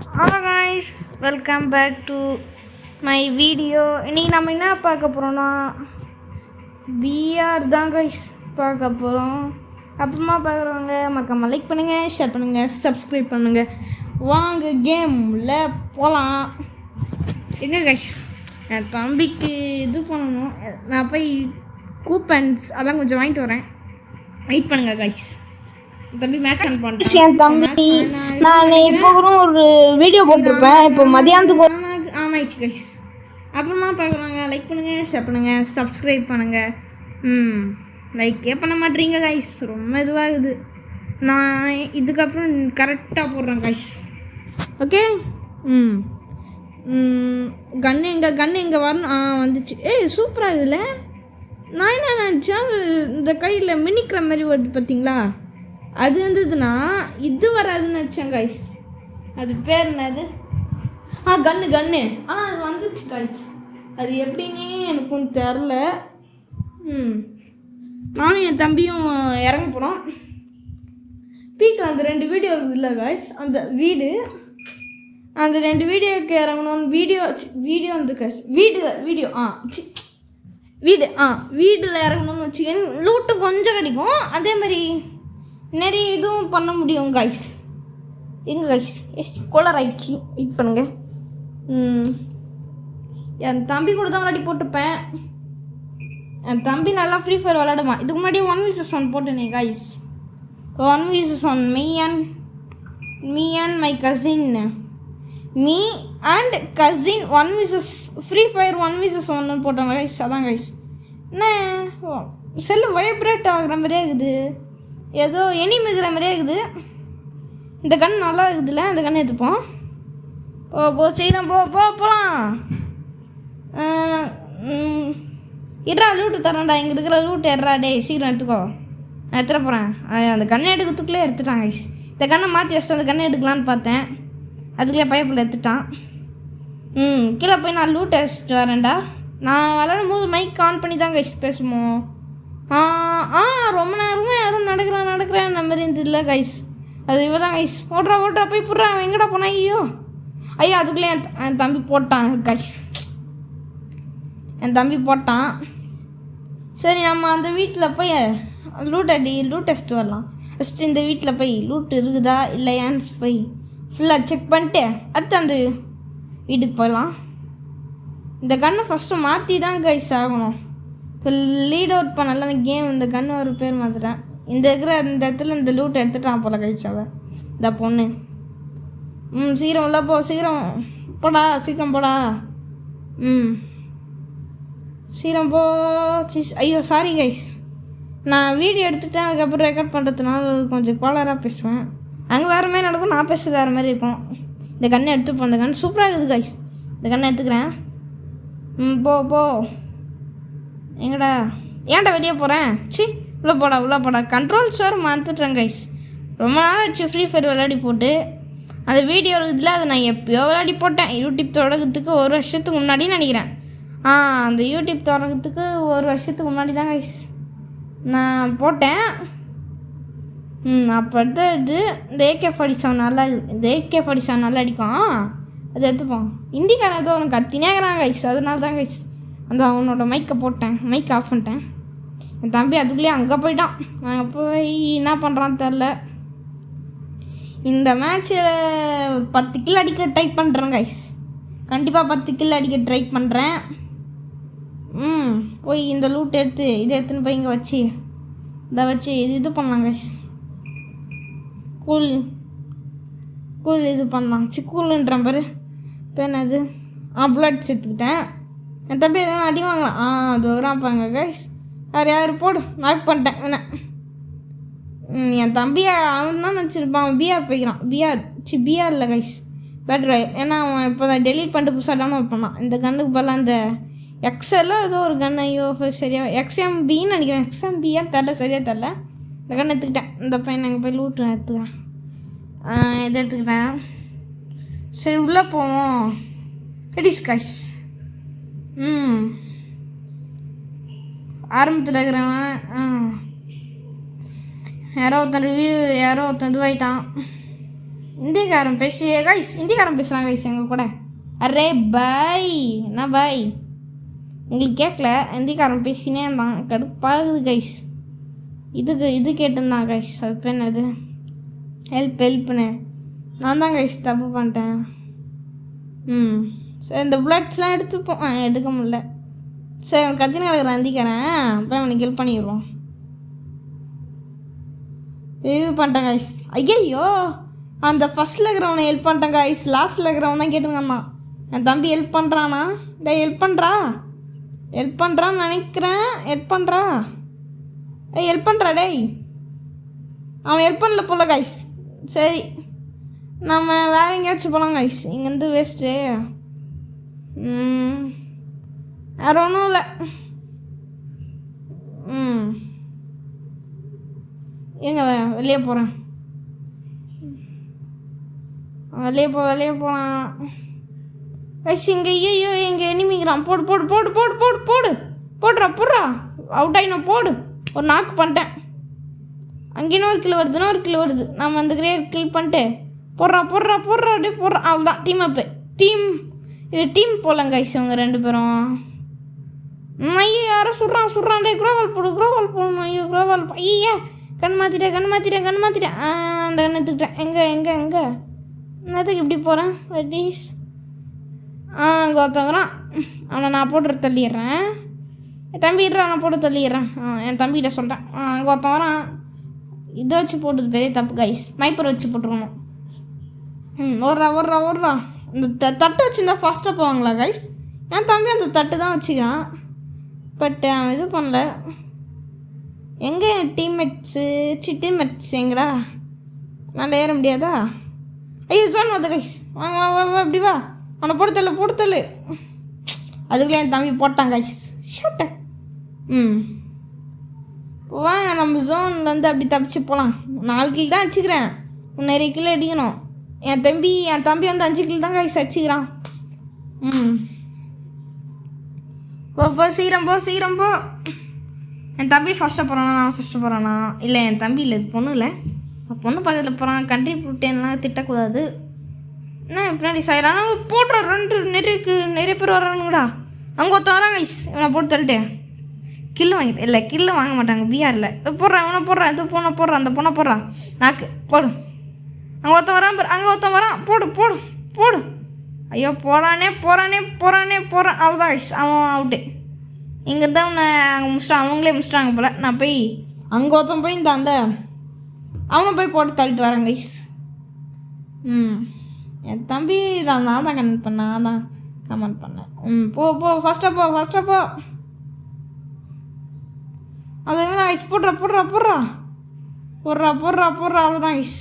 Hello guys, welcome back to my video. இன்றைக்கி நம்ம என்ன பார்க்க போகிறோன்னா பிஆர் தான் கைஸ் பார்க்க போகிறோம். அப்புறமா பார்க்குறவங்க மறக்காம லைக் பண்ணுங்கள், ஷேர் பண்ணுங்கள், சப்ஸ்கிரைப் பண்ணுங்கள். வாங்க கேமில் போகலாம். எங்கே கைஸ் என் தம்பிக்கு இது பண்ணணும். நான் போய் கூப்பன்ஸ் அதெல்லாம் கொஞ்சம் வாங்கிட்டு வரேன். வெயிட் பண்ணுங்கள் கைஸ். தம்பி மேட்ச் ஆன் பண்ணிட்டேன். என் தம்பி நான் இப்போ கூட ஒரு வீடியோ போட்டிருப்பேன். இப்போ மதியானத்துக்கு ஆமாயிடுச்சு கைஸ். அப்புறமா பார்க்குறாங்க லைக் பண்ணுங்கள், ஷேர் பண்ணுங்கள், சப்ஸ்கிரைப் பண்ணுங்கள். லைக்கே பண்ண மாட்டேறீங்க கைஸ், ரொம்ப இதுவாகுது. நான் இதுக்கப்புறம் கரெக்டாக போடுறேன் கைஸ். ஓகே. கன்று எங்கே வரணும்? வந்துச்சு. சூப்பராக இதில். நான் என்ன நினச்சேன், இந்த கையில் மினிக்கிற மாதிரி வருது பார்த்தீங்களா, அது வந்ததுன்னா இது வராதுன்னு நினச்சேன் கைஸ். அது பேர் என்னது? கன்று. ஆனால் அது வந்துச்சு கைஸ். அது எப்படின்னே எனக்கும் தெரில. நானும் என் தம்பியும் இறங்க போகிறோம். பீக்கில் அந்த 2 வீடியோ இருக்குது இல்லை கைஸ், அந்த அந்த 2 வீடியோவுக்கு இறங்கணும்னு வீடியோ வந்து கைஸ் வீடில் இறங்கணும்னு வச்சுக்கேன். லூட்டு கொஞ்சம் கிடைக்கும். அதே மாதிரி நிறைய இதுவும் பண்ண முடியும் கைஸ். எங்கே கைஸ் கோலர் ஆயிடுச்சு. வெயிட் பண்ணுங்க. என் தம்பி கூட தான் விளையாடி போட்டுப்பேன். என் தம்பி நல்லா ஃப்ரீ ஃபயர் விளையாடுமா. இதுக்கு முன்னாடி 1vs1 போட்டேனே guys. 1vs1 me and my cousin. Me and cousin 1vs free fire 1vs1 போட்டாங்க கைஸ். அதான் கைஸ். என்ன செல்லு வைப்ரேட் ஆகிற மாதிரியே இருக்குது, ஏதோ எனிமிக்கிற மாதிரியே இருக்குது. இந்த கன் நல்லா இருக்குதுல்ல, அந்த கன் எடுத்துப்போம். சீக்கிரம் போகலாம். இட்ரா லூட்டு தரேன்டா, இங்கே இருக்கிற லூட்டு எட்ரா. டே சீக்கிரம் எடுத்துக்கோ, நான் எடுத்துட போகிறேன். அந்த கண்ணை எடுக்கிறதுக்குள்ளே எடுத்துட்டான் கைஸ். இந்த கண்ணை மாற்றி வச்சுட்டு அந்த கண்ணை எடுக்கலான்னு பார்த்தேன், அதுக்குள்ளே பைப்பில் எடுத்துட்டான். கீழே போய் நான் லூட் எடுத்துட்டு வரேன்டா. நான் விளையாடும் போது மைக் ஆன் பண்ணி தான் கைஸ் பேசுவோம். ரொம்ப நேரமாக யாரும் நடக்கிறேன் அந்த மாதிரி இருந்தது இல்லை கைஸ். அது இவ தான் கைஸ். ஓடுறா போய் புடுறா. எங்கடா போனா? ஐயோ அதுக்குள்ளே என் தம்பி போட்டான் கைஸ். என் தம்பி போட்டான். சரி, நம்ம அந்த வீட்டில் போய் லூட் டெஸ்ட் வரலாம். ஃபஸ்ட்டு இந்த வீட்டில் போய் லூட் இருக்குதா இல்லையான்னு போய் ஃபுல்லாக செக் பண்ணிட்டு அடுத்து அந்த வீட்டுக்கு போயிடலாம். இந்த கன்னை ஃபஸ்ட்டு மாற்றி தான் கைஸ் ஆகணும். இப்போ லீட் அவுட் பண்ணல அந்த கேம். இந்த கன்று ஒரு பேர் மாற்றிட்டேன். இந்த இடத்துல இந்த லூட் எடுத்துட்டான் போல கைச்சாவை இந்த பொண்ணு. சீக்கிரம் உள்ள போ, சீக்கிரம் போடா. சீக்கிரம் போ. ஐயோ சாரி கைஸ், நான் வீடியோ எடுத்துட்டேன். அதுக்கப்புறம் ரெக்கார்ட் பண்ணுறதுனால கொஞ்சம் கோலராக பேசுவேன். அங்கே வேறு மாதிரி நடக்கும், நான் பேசுறது வேறு மாதிரி இருக்கும். இந்த கன்னை எடுத்துப்போம். இந்த கன்று சூப்பராக இருக்குது கைஸ். இந்த கன்னை எடுத்துக்கிறேன். போ. எங்கடா ஏன்டா வெளியே போகிறேன்? உள்ளே போடா. கண்ட்ரோல்ஸ் வேறு மாற்றிட்டுறேன் கைஸ். ரொம்ப நாள் ஆச்சு ஃப்ரீ ஃபயர் விளையாடி போட்டு. அந்த வீடியோ இருக்குதுல, அதை நான் எப்போயோ விளையாடி போட்டேன். யூடியூப் தொடங்கிறதுக்கு 1 வருஷத்துக்கு முன்னாடி நினைக்கிறேன். அந்த யூடியூப் தொடங்கிறதுக்கு 1 வருஷத்துக்கு முன்னாடி தான் கைஸ் நான் போட்டேன். அப்போ எடுத்து இந்த AK-47 நல்லா இருக்குது. இந்த AK-47 நல்லா அடிக்கும். அதை எடுத்துப்போம். இந்திக்காரன் ஏதோ அவனுக்கு கத்தினேங்கிறான் கைஸ். அதனால தான் கைஸ் அந்த அவனோட மைக்கை போட்டேன். மைக் ஆஃப் பண்ணிட்டேன். என் தம்பி அதுக்குள்ளேயே அங்கே போயிட்டான். அங்கே போய் என்ன பண்ணுறான்னு தெரில. இந்த மேட்ச்சில் 10 கில் அடிக்க ட்ரை பண்ணுறேன் கைஸ். கண்டிப்பாக 10 கில் அடிக்க ட்ரை பண்ணுறேன். போய் இந்த லூட் இதை எடுத்துன்னு போய் இங்கே வச்சு இதை வச்சு இது பண்ணலாம் கைஸ். கூல் இது பண்ணலாம். கூலுன்ற பாரு இப்போ என்னது புல்லட் சேர்த்துக்கிட்டேன். என் தம்பி எதுவும் அடி வாங்கலாம். அது வராப்பாங்க கைஸ். யார் போடு, நாக் பண்ணிட்டேன் என்ன. என் தம்பியை அவன் தான் நினச்சிருப்பான் பிஆர் போய்க்கிறான். பிஆர் இல்லை கைஸ், பேட்ரு. ஏன்னா அவன் இப்போ தான் டெலீட் பண்ணிட்டு புதுசாக டவுன்லோட் பண்ணான். இந்த கன்னுக்கு பதிலாக இந்த எக்ஸ்எல்லாம் ஏதோ ஒரு கன். ஐயோ சரியாக XMBன்னு நினைக்கிறேன். XMBயா தெரில, சரியாக தெரில. இந்த கன் எடுத்துக்கிட்டேன். இந்த பையன் அங்கே போய் லூட்டு எடுத்துக்கிறேன். இதை எடுத்துக்கிட்டேன். சரி உள்ளே போவோம். ரெடிஸ் கைஸ். ஆரம்பத்தில் இருக்கிறவன் யாரோ ஒருத்தன் இதுவாயிட்டான். ஹிந்திக்காரன் கைஸ் ஹிந்திக்காரன் பேசுகிறான் கைஸ் எங்கள் கூட. அரே பாய் என்ன பாய் உங்களுக்கு கேட்கல, ஹிந்திக்காரன் பேசினே இருந்தான், கடுப்பாகுது கைஸ். இது கேட்டுருந்தான் கைஸ், அது பேர் என்னது ஹெல்ப்னு. நான் தான் கைஸ் தப்பு பண்ணிட்டேன். சரி இந்த புல்லட்ஸ்லாம் எடுத்துப்போம். எடுக்க முடியல. சரி அவன் கத்தின கிடக்குறான் ஹிந்திக்காரன், போய் அவனுக்கு ஹெல்ப் பண்ணிடுவோம். ரிவ்யூ பண்ணிட்டேன் கைஸ். ஐயோ அந்த ஃபஸ்ட்டில் இருக்கிறவனை ஹெல்ப் பண்ணிட்டேன் கைஸ், லாஸ்ட்டில் இருக்கிறவன் தான் கேட்டுருக்கான். என் தம்பி ஹெல்ப் பண்ணுறானா? டே ஹெல்ப் பண்ணுறான்னு நினைக்கிறேன். ஹெல்ப் பண்ணுறா டேய். அவன் ஹெல்ப் பண்ணல போல கைஸ். சரி நம்ம வேறு எங்கேயாச்சும் போகலாம் கைஸ், இங்கேருந்து வேஸ்ட்டு. வேறு ஒன்றும் இல்லை. இருங்க வெளியே போகிறேன். வெளியே போகலாம் கைஸ். இங்கே ஐயோ எங்கள் எனிமிக்கிறான். போடுறா அவுட் ஆகினோம். ஒரு நாக்கு பண்ணிட்டேன். அங்கே இன்னொரு கிலோ வருது. நம்ம அந்த கில் பண்ணிட்டு போடுறா அப்படியே போடுறா. அவ்வளோதான் டீம் அப்பு. இது டீம் போகலாம் கைஸ். அவங்க 2 பேரும். ஐயோ யாரோ சுடுறான். டே குரோவால் போடணும். ஐயோ குரோவால் ஐயா கண் மாற்றிட்டேன். அந்த கண் எடுத்துக்கிட்டேன். எங்கே என்னத்துக்கு இப்படி போகிறேன் ரெட்டீஸ்? இங்கே ஒருத்தவங்கிறான். அவனை நான் போட்டு தள்ளிடுறேன். என் தம்பி நான் போட்டு தள்ளிடுறேன். என் தம்பிகிட்ட சொல்கிறேன். அங்கே ஒருத்தவங்கிறான். இதை வச்சு போட்டது பெரிய தப்பு கைஸ். ஸ்னைப்பர் வச்சு போட்டுருக்கணும். ஓடுறா. இந்த தட்டு வச்சுருந்தா ஃபாஸ்ட்டாக போவாங்களா கைஸ்? என் தம்பி அந்த தட்டு தான் வச்சுக்கான். பட் அவன் இது பண்ணல. எங்கே என் டீம்மேட்ஸ் எங்கடா? மேலே ஏற முடியாதா? ஐயோ ஜோன் வருது கைஸ். வாங்க இப்படி வா. அவனை போட்டு தள்ளு. அதுக்குள்ளே என் தம்பி போட்டான் கைஸ். ஷட்ட. வாங்க நம்ம ஜோன்லேருந்து அப்படி தப்பிச்சு போகலாம். 4 கில் தான் வச்சுக்கிறேன். நிறைய கிலோ அடிக்கணும். என் தம்பி வந்து 5 கில் தான் கைஸ் வச்சுக்கிறான். போ சீக்கிரம் போ. என் தம்பி ஃபஸ்ட்டாக போகிறானா? நான் ஃபஸ்ட்டு போகிறானா? இல்லை என் தம்பி இல்லை, இது பொண்ணு இல்லை. பொண்ணு பக்கத்தில் போகிறான். கண்ட்ரி புட்டேன்லாம் திட்டக்கூடாது. என்ன பின்னாடி சாயிறானா? போடுற 2 நிறைய பேர் வரானுங்கடா. அங்கே ஒருத்தன் வராங்க கைஸ். இவனை போட்டு தள்ளிட்டேன். கில்லு வாங்கிட்டேன். இல்லை கில்லு வாங்க மாட்டாங்க பிஆரில். போடுறான் இவனை போடுறான். இது பொண்ணை போடுறான். அந்த பொண்ணை போடுறான். நாக்கு போடு. அங்கே ஒருத்தன் வரான். போடு. ஐயோ போகிறான். அவ்வளோதான் கைஸ், அவன் அவுட்டு. இங்கே தான் அவங்களே முடிச்சிட்டாங்க போல். நான் போய் அங்கே ஒருத்தன் போய் அந்த அவனை போய் போட்டு தள்ளிட்டு வரேன் கைஸ். என் தம்பி தான் நான் தான் கமெண்ட் பண்ணேன். போ ஃபஸ்ட்டாக போ. அது என்ன கைஸ்? போடுறா. அவ்வளோதான் கைஸ்.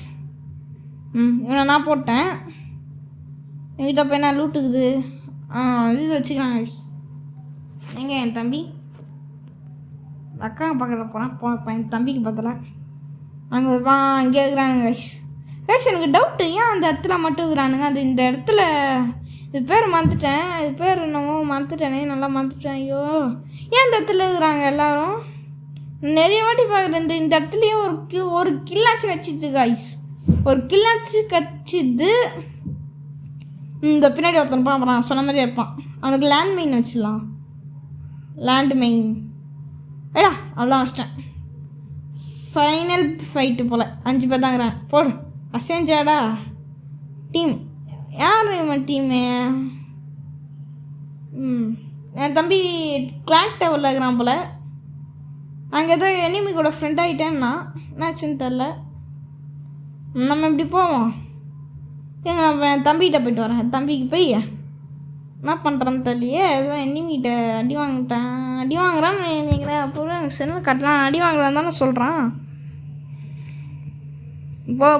இவனை நான் போட்டேன். என்கிட்ட போய் என்ன லூட்டுக்குது? இது வச்சுக்கலாம் கைஸ். எங்கே என் தம்பி? அக்கா பக்கத்தில் போகிறேன். என் தம்பிக்கு பக்கத்தில் அங்கே இங்கே இருக்கிறானுங்க கைஸ். எனக்கு டவுட்டு, ஏன் அந்த இடத்துல மட்டும் இருக்கிறானுங்க? அது இந்த இடத்துல இது பேர் மறந்துட்டேன். இது பேர் என்னமோ மறந்துட்டேனே. நல்லா மறந்துட்டேன். ஐயோ ஏன் இந்த இடத்துல இருக்கிறாங்க எல்லோரும்? நிறைய வாட்டி பார்க்குறேன். இந்த இடத்துலையே ஒரு கில்லாச்சு கச்சிது கைஸ். இந்த பின்னாடி ஒருத்தன் பார்க்குறான். சொன்ன மாதிரியே இருப்பான். அவனுக்கு லேண்ட்மைன் வச்சிடலாம். ஏடா அவ்வளோதான் வச்சிட்டேன். ஃபைனல் ஃபைட்டு போல் 5 பேர் தாங்கிறான். போடு அசேஞ்சாடா டீம். யார் இவன் டீமு? என் தம்பி கிளாக் டவரில் இருக்கிறான் போல். அங்கே ஏதோ எனிமி கூட ஃப்ரெண்ட் ஆகிட்டேன்னா என்னாச்சுன்னு தெரில. நம்ம இப்படி போவோம். நான் என் தம்பிகிட்ட போய்ட்டு வரேன். என் தம்பிக்கு போய் என்ன பண்ணுறான்னு தெரியலையே. ஏதோ எனிமிகிட்ட அடி வாங்குறான்னு நினைக்கிறேன். அப்புறம் எனக்கு செல்லில் கட்டலாம். அடி வாங்குறான்னு தானே சொல்கிறான்.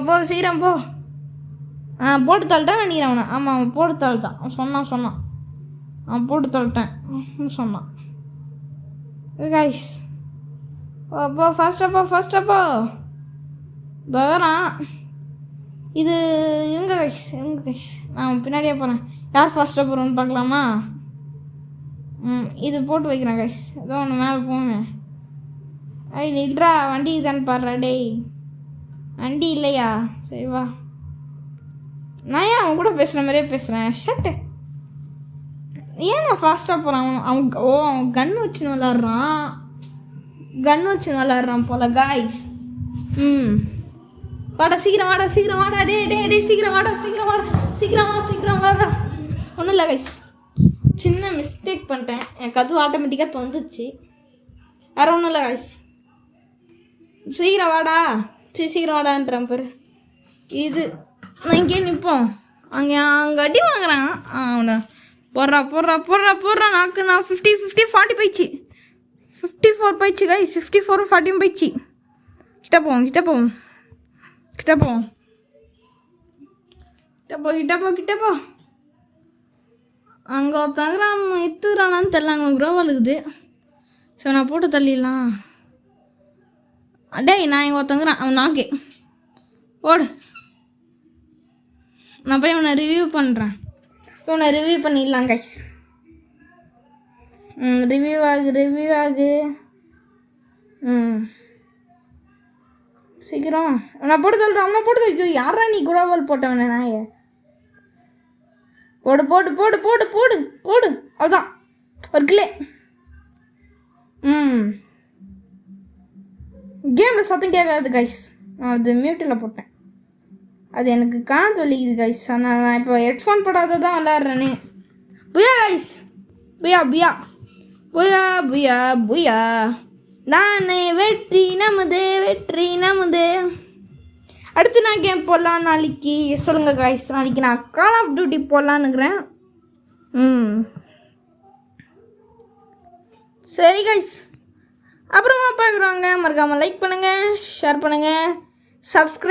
போ சீக்கிரம் போ. போட்டு தள்ளிட்டான் நினைக்கிறேன் அவனை. ஆமாம் அவன் போட்டு தள்ளிட்டான். அவன் சொன்னான் அவன் போட்டு தள்ளிட்டேன் சொன்னான். கைஸ் போ ஃபாஸ்ட்டாக போ. தோறான் இது. இருங்க கைஸ் நான் பின்னாடியே போகிறேன். யார் ஃபாஸ்ட்டாக போகிறோன்னு பார்க்கலாமா? இது போட்டு வைக்கிறேன் கைஸ். ஏதோ ஒன்று மேலே போவேன். நில்றா வண்டிக்கு தான் பாடுறா. டேய் வண்டி இல்லையா? சரி வா. நான் ஏன் அவன் கூட பேசுகிற மாதிரியே பேசுகிறேன். ஷட்டு. ஏன் நான் ஃபாஸ்ட்டாக போகிறான் அவன் கன் வச்சுன்னு விளாட்றான் போல காய்ஸ். வாடா சீக்கிரம் வாடா டே சீக்கிரம் வாடா. ஒன்றும் இல்லை கைஸ், சின்ன மிஸ்டேக் பண்ணிட்டேன். எனக்கு அதுவும் ஆட்டோமேட்டிக்காக வந்துச்சு. வேறு ஒன்றும் இல்லை கைஸ். சீக்கிரம் வாடான்றேன் பாரு. இது நான் இங்கே நிற்போம். அங்கே அடி வாங்குறான் அவனை. போடுறா நாக்கு. நான் 50 40 போயிடுச்சு. 54 போயிடுச்சு கைஸ். 54 40 போயிடுச்சு. கிட்ட போவோம். அங்கே ஒருத்தங்கிறான் இத்துறானான்னு தெரியல. அங்கே குரோவா இருக்குது. சரி நான் போட்டு தள்ளிடலாம். டேய் நான் இங்கே ஒருத்தங்கிறான், அவன் நாக்கு ஓடு. நான் போய் அவனை ரிவ்யூ பண்ணுறேன். ரிவ்யூ பண்ணிடலாம் கைஸ். ரிவ்யூ ஆகு. சீக்கிரம் நான் போட்டு தள்ளுறேன். அவனை போட்டு ஐயோ யாரா நீ குரோவால் போட்டவனே நாயே. போடு அதுதான் ஒரு கிளே. கேமில் சத்தம் கேட்காது கைஸ். நான் அது மியூட்டில் போட்டேன். அது எனக்கு காது வலிக்குது கைஸ். ஆனால் நான் இப்போ ஹெட்ஃபோன் போடாத தான் விளாட்றேனே. புயா கைஸ், புயா. நானே வெற்றி நமதே. அடுத்து நான் கேம் போடலாம் நாளைக்கு. சொல்லுங்கள் கைஸ், நாளைக்கு நான் கால் ஆஃப் டியூட்டி போடலான்னுக்கிறேன். சரி கைஸ், அப்புறமா பார்க்குறோங்க. மறக்காமல் லைக் பண்ணுங்கள், ஷேர் பண்ணுங்கள், சப்ஸ்கிரைப்